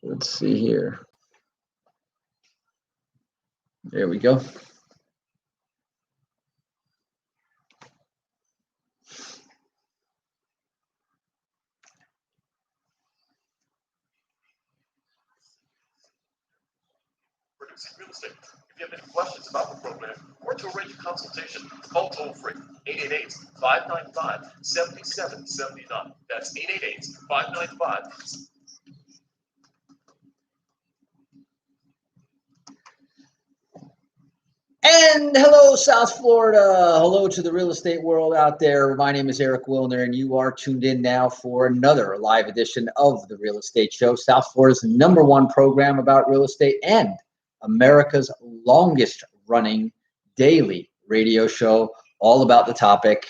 Let's see here. There we go. Producing Real Estate. If you have any questions about the program or to arrange a consultation, call toll free 888-595-7779. That's 888-595. And hello, South Florida. Hello to the real estate world out there. My name is Eric Willner, and you are tuned in now for another live edition of the Real Estate Show, South Florida's #1 program about real estate and America's longest running daily radio show, all about the topic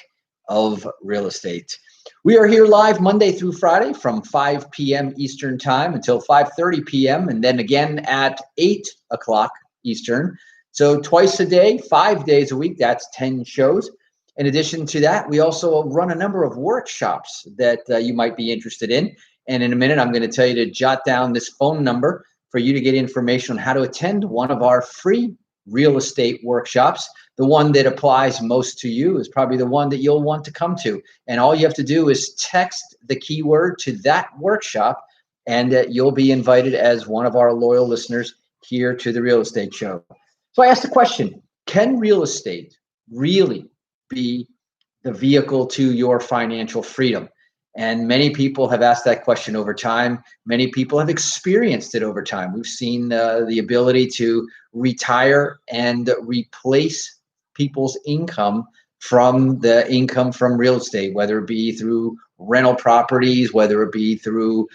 of real estate. We are here live Monday through Friday from 5 p.m. Eastern Time until 5:30 p.m. and then again at 8 o'clock Eastern. So twice a day, 5 days a week, that's 10 shows. In addition to that, we also run a number of workshops that you might be interested in. And in a minute, I'm going to tell you to jot down this phone number for you to get information on how to attend one of our free real estate workshops. The one that applies most to you is probably the one that you'll want to come to. And all you have to do is text the keyword to that workshop, and you'll be invited as one of our loyal listeners here to the Real Estate Show. So I asked the question, can real estate really be the vehicle to your financial freedom? And many people have asked that question over time. Many people have experienced it over time. We've seen the ability to retire and replace people's income from the income from real estate, whether it be through rental properties, whether it be through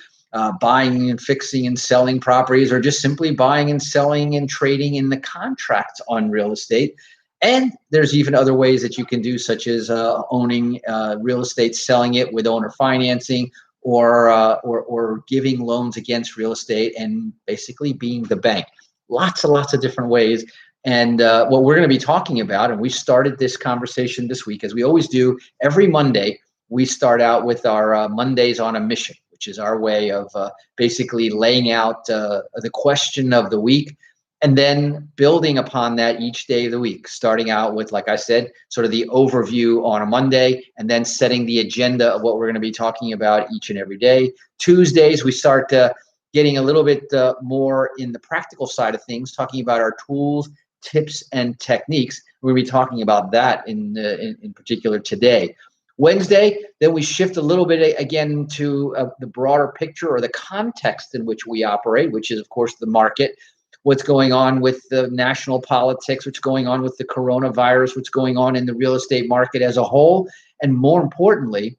buying and fixing and selling properties, or just simply buying and selling and trading in the contracts on real estate. And there's even other ways that you can do, such as owning real estate, selling it with owner financing, or giving loans against real estate and basically being the bank. Lots and lots of different ways. And what we're going to be talking about, and we started this conversation this week, as we always do every Monday, we start out with our Mondays on a Mission, which is our way of basically laying out the question of the week and then building upon that each day of the week, starting out with, like I said, sort of the overview on a Monday and then setting the agenda of what we're going to be talking about each and every day. Tuesdays, we start getting a little bit more in the practical side of things, talking about our tools, tips, and techniques. We'll be talking about that in particular today. Wednesday, then we shift a little bit again to the broader picture or the context in which we operate, which is, of course, the market, what's going on with the national politics, what's going on with the coronavirus, what's going on in the real estate market as a whole. And more importantly,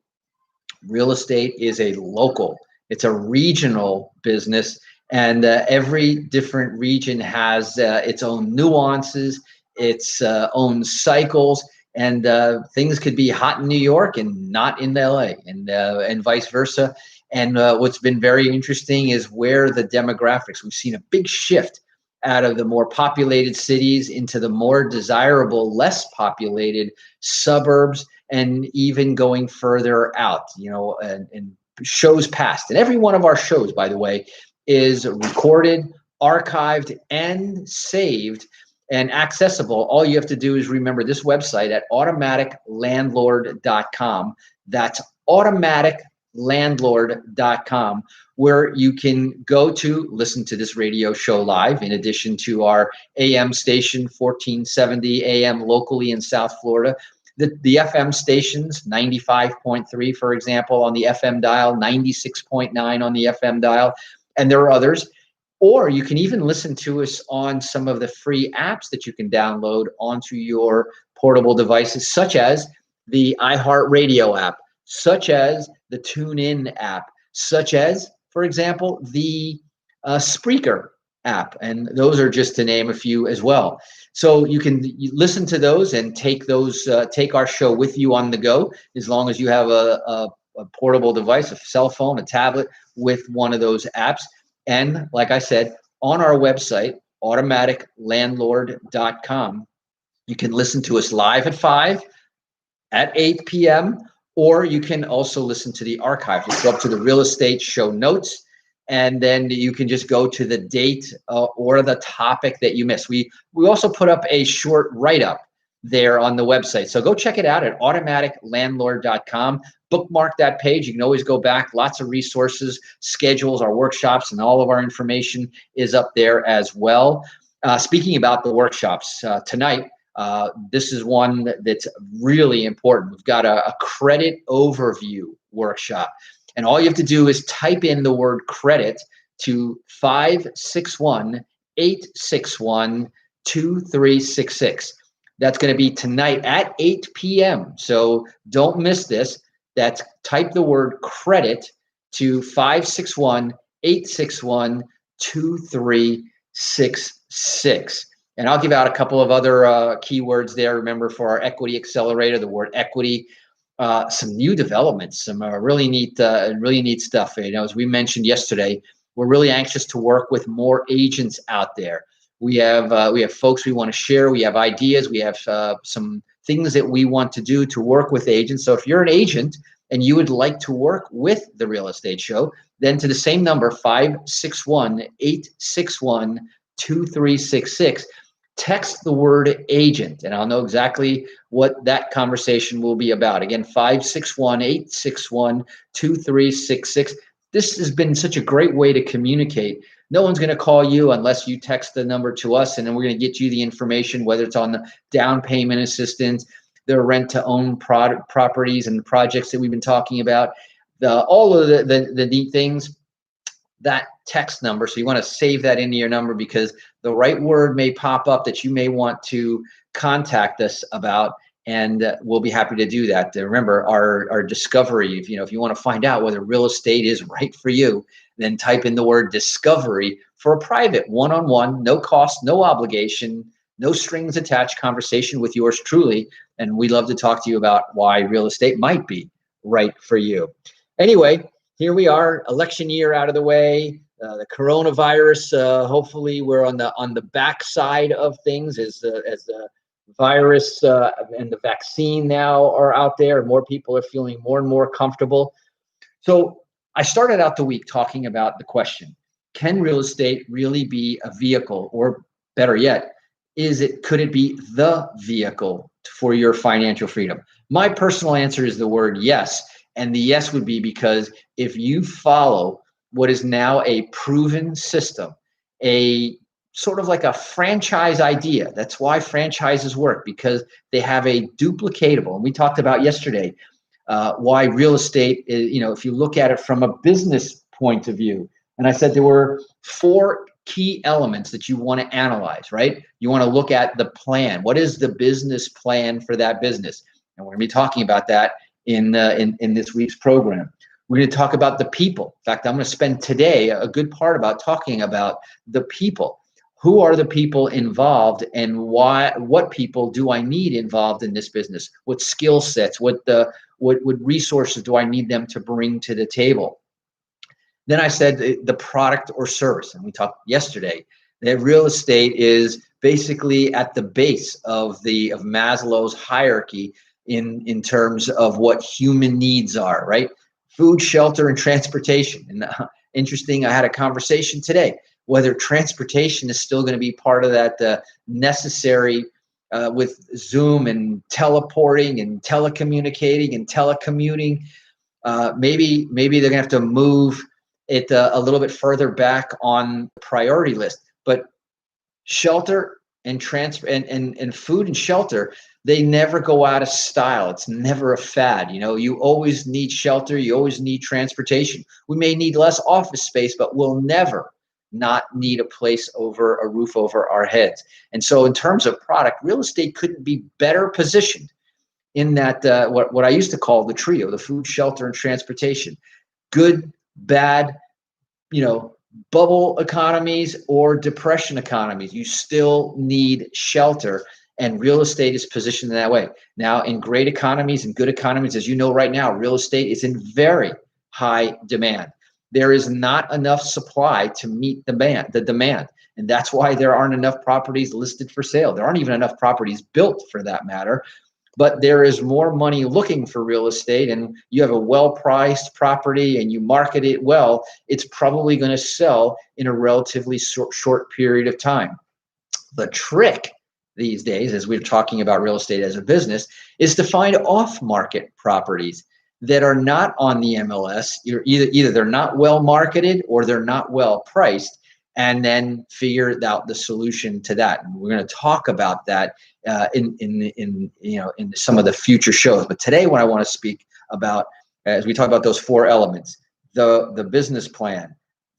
real estate is a local, it's a regional business. And every different region has its own nuances, its own cycles. And things could be hot in New York and not in LA, and vice versa. And what's been very interesting is where the demographics, we've seen a big shift out of the more populated cities into the more desirable, less populated suburbs, and even going further out, and shows past. And every one of our shows, by the way, is recorded, archived, and saved and accessible. All you have to do is remember this website at automaticlandlord.com. That's automaticlandlord.com, where you can go to listen to this radio show live, in addition to our AM station, 1470 AM locally in South Florida. The FM stations, 95.3, for example, on the FM dial, 96.9 on the FM dial, and there are others. Or you can even listen to us on some of the free apps that you can download onto your portable devices, such as the iHeartRadio app, such as the TuneIn app, such as, for example, the Spreaker app. And those are just to name a few as well. So you can listen to those and take our show with you on the go, as long as you have a portable device, a cell phone, a tablet with one of those apps. And like I said, on our website, automaticlandlord.com, you can listen to us live at 5, at 8 p.m., or you can also listen to the archive. Just go up to the real estate show notes, and then you can just go to the date or the topic that you missed. We also put up a short write-up there on the website. So go check it out at automaticlandlord.com. Bookmark that page. You can always go back. Lots of resources, schedules, our workshops, and all of our information is up there as well. Speaking about the workshops, tonight, this is one that's really important. We've got a credit overview workshop. And all you have to do is type in the word credit to 561-861-2366. That's going to be tonight at 8 p.m. So don't miss this. That's type the word credit to 561-861-2366. And I'll give out a couple of other keywords there. Remember, for our equity accelerator, the word equity, some new developments, some really neat stuff. You know, as we mentioned yesterday, we're really anxious to work with more agents out there. We have folks we want to share. We have ideas. We have some things that we want to do to work with agents. So if you're an agent and you would like to work with the Real Estate Show, then to the same number, 561-861-2366, text the word agent, and I'll know exactly what that conversation will be about. Again, 561-861-2366. This has been such a great way to communicate. No one's going to call you unless you text the number to us, and then we're going to get you the information, whether it's on the down payment assistance, the rent-to-own properties and projects that we've been talking about, all of the neat things. That text number, so you want to save that into your number, because the right word may pop up that you may want to contact us about, and we'll be happy to do that. Remember, our discovery, if you want to find out whether real estate is right for you, then type in the word discovery for a private one-on-one, no cost, no obligation, no strings attached conversation with yours truly, and we'd love to talk to you about why real estate might be right for you. Anyway, here we are, election year out of the way. The coronavirus, hopefully we're on the backside of things as the virus and the vaccine now are out there, and more people are feeling more and more comfortable. So I started out the week talking about the question, can real estate really be a vehicle, or better yet, could it be the vehicle for your financial freedom? My personal answer is the word yes. And the yes would be because if you follow what is now a proven system, a sort of like a franchise idea, that's why franchises work, because they have a duplicatable. And we talked about yesterday why real estate is, if you look at it from a business point of view. And I said there were 4 key elements that you want to analyze, right? You want to look at the plan. What is the business plan for that business? And we're going to be talking about that in this week's program. We're going to talk about the people. In fact, I'm going to spend today a good part about talking about the people. Who are the people involved, and why? What people do I need involved in this business? What skill sets? What resources do I need them to bring to the table? Then I said the product or service, and we talked yesterday that real estate is basically at the base of Maslow's hierarchy in terms of what human needs are, right? Food, shelter, and transportation. And interesting, I had a conversation today whether transportation is still going to be part of that necessary with Zoom and teleporting and telecommunicating and telecommuting. Maybe they're going to have to move it a little bit further back on the priority list. But shelter and and food and shelter, they never go out of style. It's never a fad. You always need shelter. You always need transportation. We may need less office space, but we'll never not need a roof over our heads. And so in terms of product, real estate couldn't be better positioned in that what I used to call the trio, the food, shelter, and transportation. Good, bad, bubble economies or depression economies, you still need shelter, and real estate is positioned in that way. Now, in great economies and good economies, as you know right now, real estate is in very high demand. There is not enough supply to meet the demand. And that's why there aren't enough properties listed for sale. There aren't even enough properties built, for that matter, but there is more money looking for real estate, and you have a well-priced property and you market it well, it's probably going to sell in a relatively short period of time. The trick these days, as we're talking about real estate as a business, is to find off-market properties that are not on the MLS. You're either they're not well marketed or they're not well priced, and then figure out the solution to that. And we're going to talk about that in some of the future shows. But today, what I want to speak about, as we talk about those four elements: the business plan,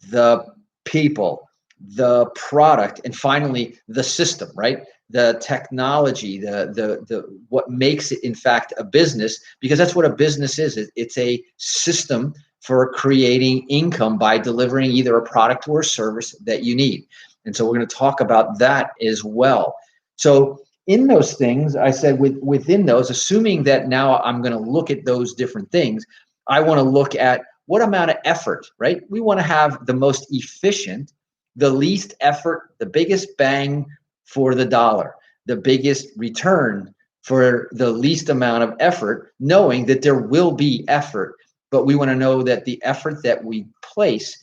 the people, the product, and finally the system, right? The technology, the what makes it in fact a business, because that's what a business is. It's a system for creating income by delivering either a product or a service that you need. And so we're going to talk about that as well. So in those things, I said within those, assuming that now I'm going to look at those different things, I want to look at what amount of effort, right? We want to have the most efficient, the least effort, the biggest bang for the dollar, the biggest return for the least amount of effort, knowing that there will be effort, but we want to know that the effort that we place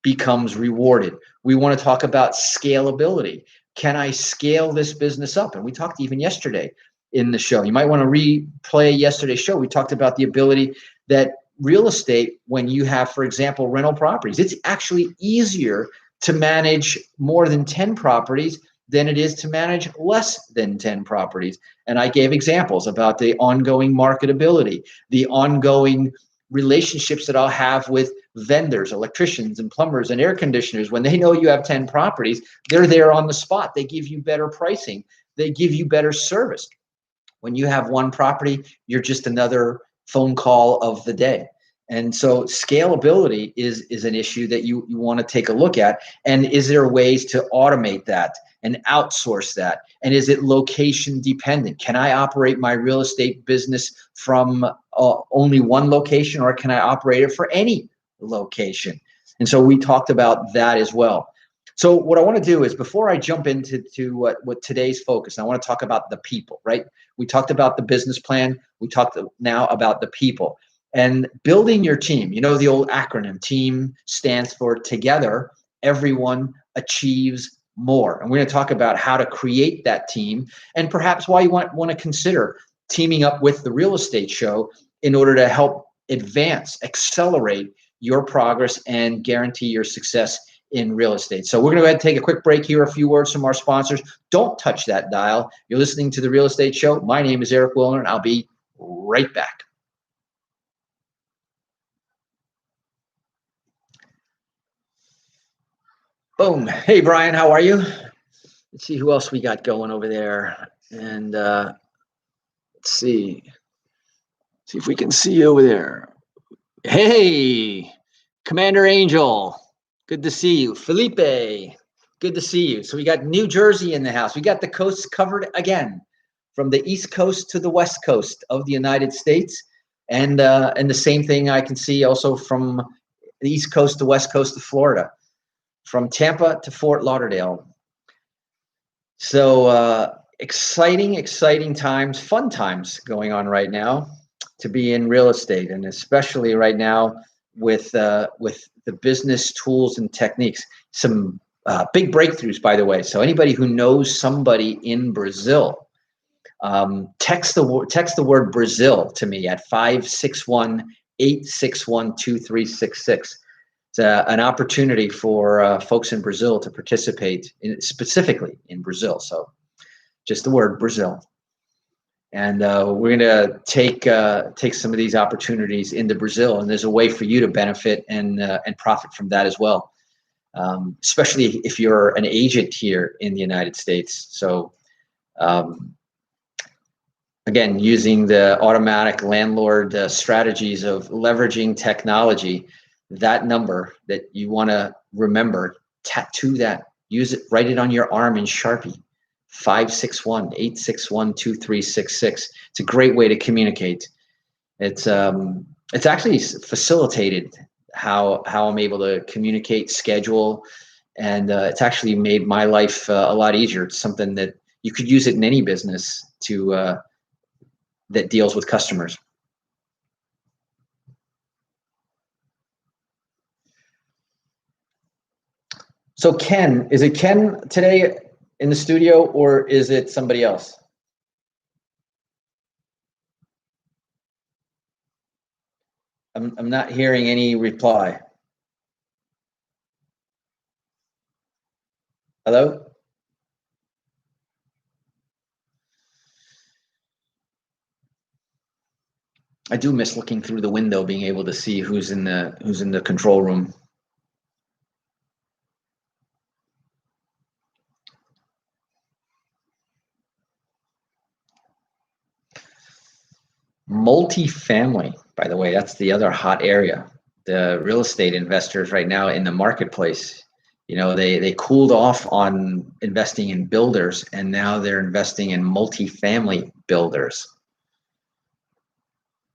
becomes rewarded. We want to talk about scalability. Can I scale this business up? And we talked even yesterday in the show. You might want to replay yesterday's show. We talked about the ability that real estate, when you have, for example, rental properties, it's actually easier to manage more than 10 properties than it is to manage less than 10 properties. And I gave examples about the ongoing marketability, the ongoing relationships that I'll have with vendors, electricians and plumbers and air conditioners. When they know you have 10 properties, they're there on the spot. They give you better pricing. They give you better service. When you have one property, you're just another phone call of the day. And so scalability is an issue that you want to take a look at. And is there ways to automate that and outsource that? And is it location dependent? Can I operate my real estate business from only one location, or can I operate it for any location? And so we talked about that as well. So what I want to do is, before I jump into what today's focus, I want to talk about the people, right? We talked about the business plan. We talked now about the people. And building your team, you know, the old acronym, TEAM stands for Together, Everyone Achieves More. And we're going to talk about how to create that team, and perhaps why you want to consider teaming up with the Real Estate Show in order to help advance, accelerate your progress, and guarantee your success in real estate. So we're going to go ahead and take a quick break here. A few words from our sponsors. Don't touch that dial. You're listening to the Real Estate Show. My name is Eric Willner, and I'll be right back. Boom. Hey, Brian, how are you? Let's see who else we got going over there. And let's see if we can see you over there. Hey, Commander Angel. Good to see you. Felipe, good to see you. So we got New Jersey in the house. We got the coasts covered again, from the East Coast to the West Coast of the United States. And the same thing I can see also from the East Coast to West Coast of Florida, from Tampa to Fort Lauderdale. So exciting times, fun times going on right now to be in real estate, and especially right now with the business tools and techniques. Some big breakthroughs, by the way. So anybody who knows somebody in Brazil, text the word Brazil to me at 561-861-2366. It's an opportunity for folks in Brazil to participate specifically in Brazil. So just the word Brazil. And we're going to take some of these opportunities into Brazil, and there's a way for you to benefit and profit from that as well, especially if you're an agent here in the United States. So again, using the automatic landlord strategies of leveraging technology, that number that you want to remember, tattoo that, use it, write it on your arm in Sharpie, 561-861-2366. It's a great way to communicate. It's actually facilitated how I'm able to communicate, schedule, and it's actually made my life a lot easier. It's something that you could use it in any business to that deals with customers. So Ken, is it Ken today in the studio, or is it somebody else? I'm not hearing any reply. Hello? I do miss looking through the window, being able to see who's in the control room. Multifamily, by the way, that's the other hot area. The real estate investors right now in the marketplace, they cooled off on investing in builders, and now they're investing in multifamily builders.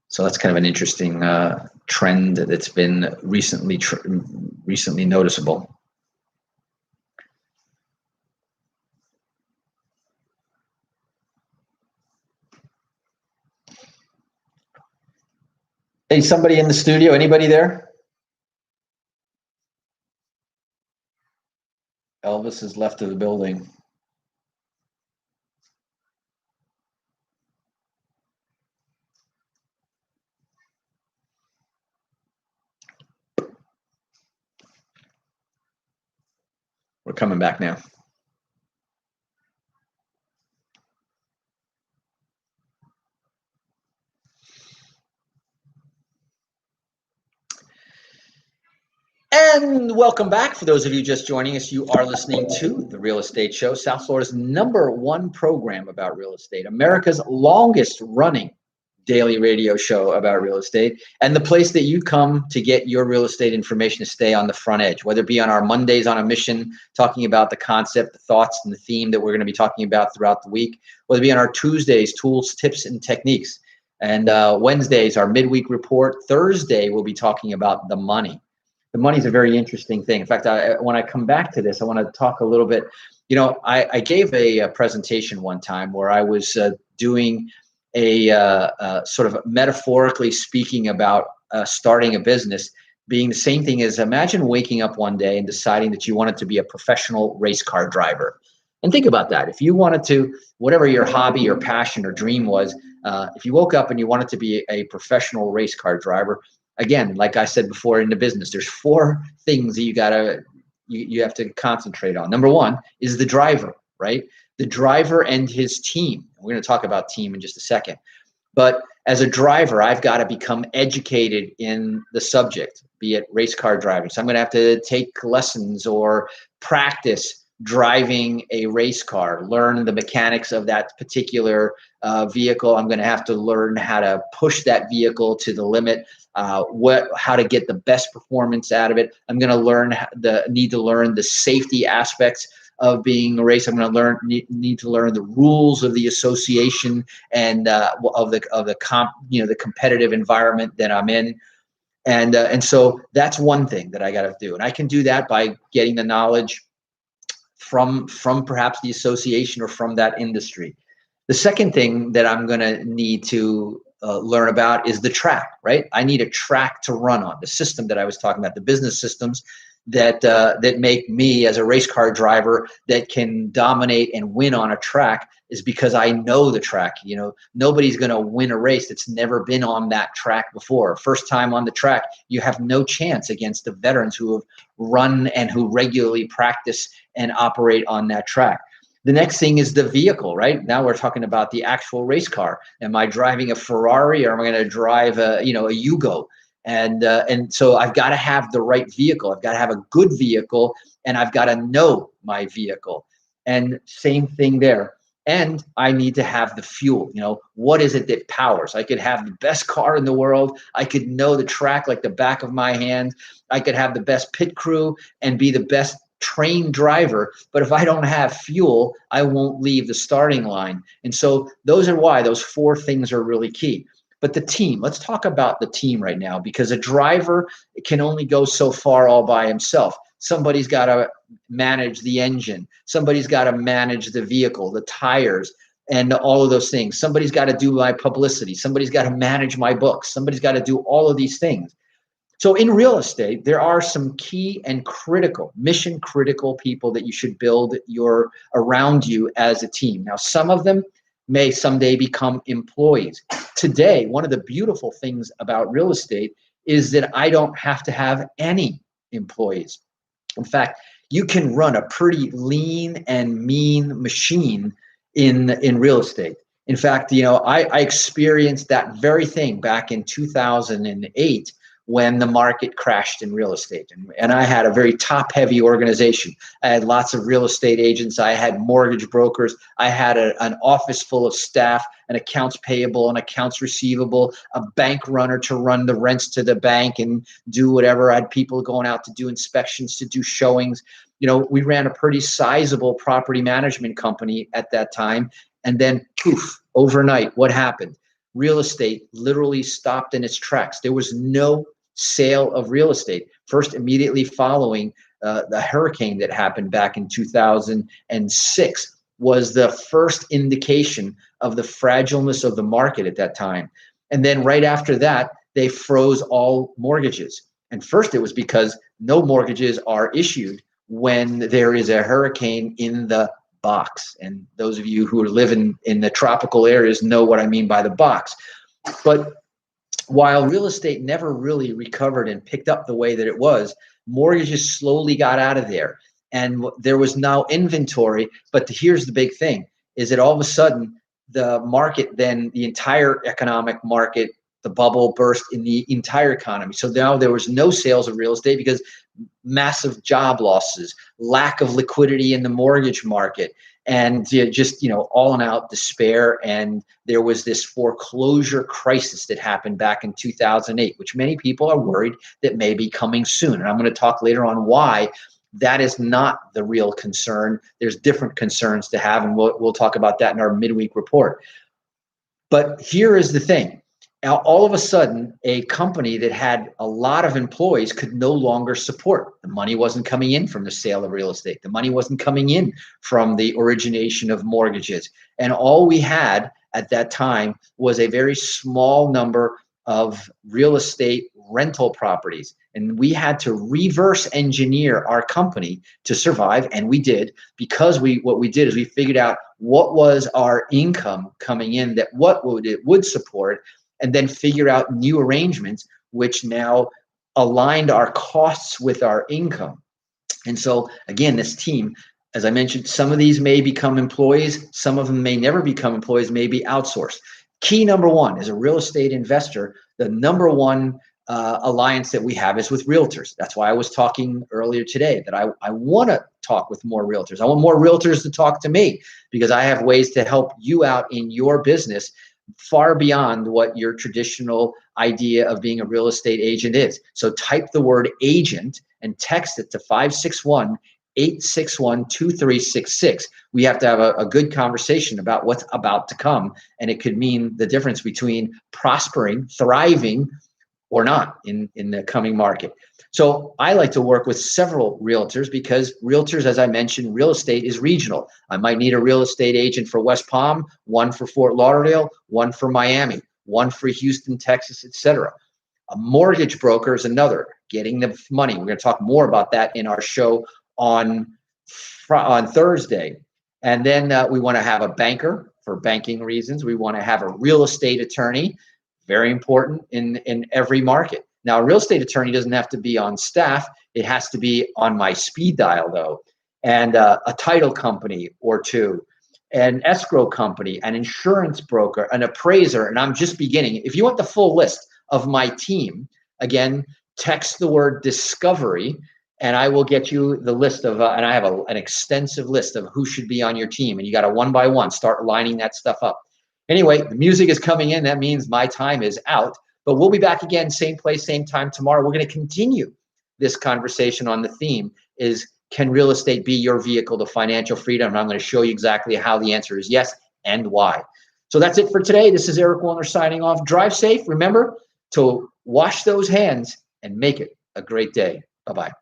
So that's kind of an interesting trend that's been recently noticeable. Hey, somebody in the studio? Anybody there? Elvis has left the building. We're coming back now. And welcome back. For those of you just joining us, you are listening to The Real Estate Show, South Florida's #1 program about real estate, America's longest running daily radio show about real estate, and the place that you come to get your real estate information to stay on the front edge, whether it be on our Mondays on a mission, talking about the concept, the thoughts, and the theme that we're going to be talking about throughout the week, whether it be on our Tuesdays, tools, tips, and techniques, and Wednesdays, our midweek report. Thursday, we'll be talking about the money. The money is a very interesting thing. In fact, when I come back to this, I want to talk a little bit. I gave a presentation one time where I was doing a sort of metaphorically speaking about starting a business being the same thing as, imagine waking up one day and deciding that you wanted to be a professional race car driver. And think about that. If you wanted to, whatever your hobby or passion or dream was, if you woke up and you wanted to be a professional race car driver, again, like I said before in the business, there's 4 things that you have to concentrate on. Number 1 is the driver, right? The driver and his team. We're going to talk about team in just a second. But as a driver, I've got to become educated in the subject, be it race car driving. So I'm going to have to take lessons or practice driving a race car, learn the mechanics of that particular vehicle. I'm going to have to learn how to push that vehicle to the limit, how to get the best performance out of it. I'm going to need to learn the safety aspects of being a race. I'm going to need to learn the rules of the association and of the competitive environment that I'm in. And so that's one thing that I got to do. And I can do that by getting the knowledge from perhaps the association or from that industry. The second thing that I'm going to need to learn about is the track, right? I need a track to run on, the system that I was talking about, the business systems that make me as a race car driver that can dominate and win on a track is because I know the track. Nobody's going to win a race that's never been on that track before. First time on the track, you have no chance against the veterans who have run and who regularly practice and operate on that track. The next thing is the vehicle, right? Now we're talking about the actual race car. Am I driving a Ferrari or am I going to drive a Yugo? And so I've got to have the right vehicle. I've got to have a good vehicle, and I've got to know my vehicle. And same thing there. And I need to have the fuel. What is it that powers? I could have the best car in the world. I could know the track like the back of my hand. I could have the best pit crew and be the best trained driver. But if I don't have fuel, I won't leave the starting line. And so those are why those 4 things are really key. But the team, let's talk about the team right now, because a driver can only go so far all by himself. Somebody's got to manage the engine. Somebody's got to manage the vehicle, the tires, and all of those things. Somebody's got to do my publicity. Somebody's got to manage my books. Somebody's got to do all of these things. So in real estate, there are some key and critical, mission critical people that you should build around you as a team. Now, some of them may someday become employees. Today, one of the beautiful things about real estate is that I don't have to have any employees. In fact, you can run a pretty lean and mean machine in real estate. In fact, I experienced that very thing back in 2008 when the market crashed in real estate. And I had a very top-heavy organization. I had lots of real estate agents. I had mortgage brokers. I had an office full of staff, an accounts payable, an accounts receivable, a bank runner to run the rents to the bank and do whatever. I had people going out to do inspections, to do showings. We ran a pretty sizable property management company at that time. And then poof, overnight, what happened? Real estate literally stopped in its tracks. There was no sale of real estate. First, immediately following the hurricane that happened back in 2006 was the first indication of the fragileness of the market at that time. And then right after that, they froze all mortgages. And first, it was because no mortgages are issued when there is a hurricane in the box. And those of you who are living in the tropical areas know what I mean by the box. But while real estate never really recovered and picked up the way that it was, mortgages slowly got out of there. And there was now inventory. But here's the big thing, is that all of a sudden, the market, then the entire economic market, the bubble burst in the entire economy. So now there was no sales of real estate because massive job losses, lack of liquidity in the mortgage market, and just all in out despair. And there was this foreclosure crisis that happened back in 2008, which many people are worried that may be coming soon. And I'm going to talk later on why that is not the real concern. There's different concerns to have, and we'll talk about that in our midweek report. But here is the thing. Now, all of a sudden, a company that had a lot of employees could no longer support. The money wasn't coming in from the sale of real estate. The money wasn't coming in from the origination of mortgages. And all we had at that time was a very small number of real estate rental properties. And we had to reverse engineer our company to survive. And we did, because what we did is we figured out what was our income coming in, that what it would support, and then figure out new arrangements, which now aligned our costs with our income. And so again, this team, as I mentioned, some of these may become employees, some of them may never become employees, may be outsourced. Key number one, as a real estate investor, the number one alliance that we have is with realtors. That's why I was talking earlier today that I want to talk with more realtors. I want more realtors to talk to me, because I have ways to help you out in your business far beyond what your traditional idea of being a real estate agent is. So type the word agent and text it to 561-861-2366. We have to have a good conversation about what's about to come. And it could mean the difference between prospering, thriving, or not in the coming market. So I like to work with several realtors, because realtors, as I mentioned, real estate is regional. I might need a real estate agent for West Palm, one for Fort Lauderdale, one for Miami, one for Houston, Texas, etc. A mortgage broker is another, getting the money. We're going to talk more about that in our show on Thursday. And then we want to have a banker for banking reasons. We want to have a real estate attorney, very important in every market. Now, a real estate attorney doesn't have to be on staff. It has to be on my speed dial, though. And a title company or two, an escrow company, an insurance broker, an appraiser. And I'm just beginning. If you want the full list of my team, again, text the word discovery, and I will get you the list of, and I have an extensive list of who should be on your team. And you got to one by one start lining that stuff up. Anyway, the music is coming in. That means my time is out. But we'll be back again, same place, same time tomorrow. We're going to continue this conversation on the theme is, can real estate be your vehicle to financial freedom? And I'm going to show you exactly how the answer is yes and why. So that's it for today. This is Eric Willner signing off. Drive safe. Remember to wash those hands and make it a great day. Bye-bye.